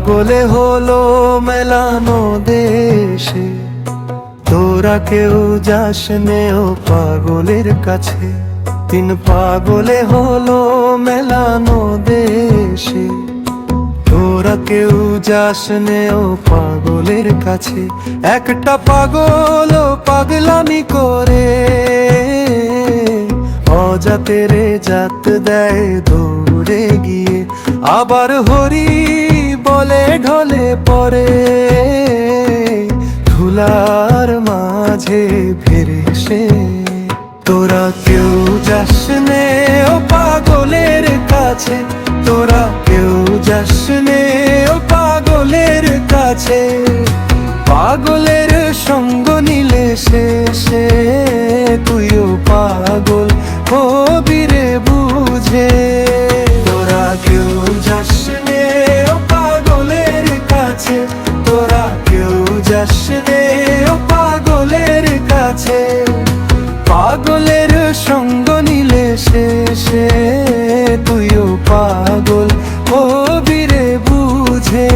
পাগলে হলো মেলানো দেশে, তোরা কেউ যাস নে ও পাগলের কাছে। তিন পাগলে হলো মেলানো দেশে, তোরা কেউ যাস নে ও পাগলের কাছে। একটা পাগল পাগলামি করে অজাতের জাত দেয় দৌড়ে গিয়ে, আবার হরি বলে ঢলে পড়ে ধুলার মাঝে ফিরে সে। তোরা কেউ যাস নে ও পাগলের কাছে, তোরা কেউ যাস নে ও পাগলের কাছে। পাগলের সঙ্গ নিলে শেষে তুইও পাগল হবি রে বুঝে। তোরা কেউ যাস নে ও পাগলের কাছে, তোরা কেউ যাস নে ও পাগলের কাছে। পাগলের সঙ্গ নিলে শেষে তুইও পাগল হবি রে বুঝে।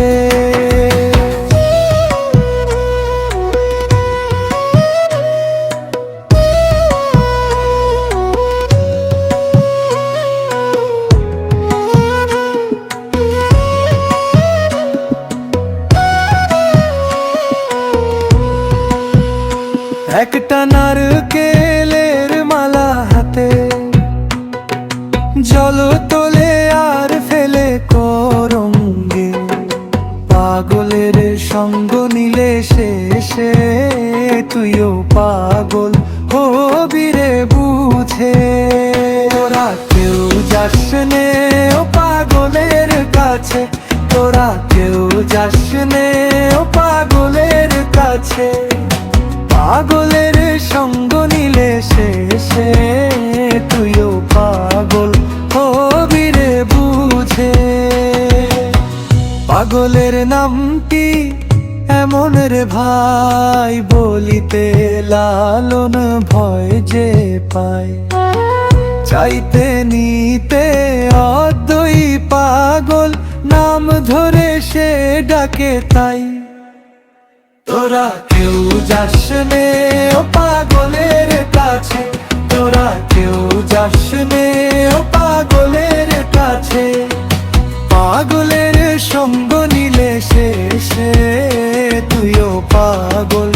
একটা নারকেলের মালা হাতে, জল তোলে আর ফেলে করঙ্গে। পাগলের সঙ্গ নিলে শেষে তুইও পাগল হবি রে বুঝে। তোরা কেউ যাস নে ও পাগলের কাছে, তোরা কেউ যাস নে ও পাগলের কাছে। পাগলের সঙ্গ নিলে শেষে তুইও পাগল হবি রে বুঝে। পাগলের নামটি এমন রে ভাই, বলিতে লালন ভয় যে পায়। চাইতে নিতে অদ্বৈ পাগল, নাম ধরে সে ডাকে তাই। তোরা কেউ যাস নে ও পাগলের কাছে, তোরা কেউ যাস নে ও পাগলের কাছে। পাগলের সঙ্গ নিলে শেষে তুইও পাগল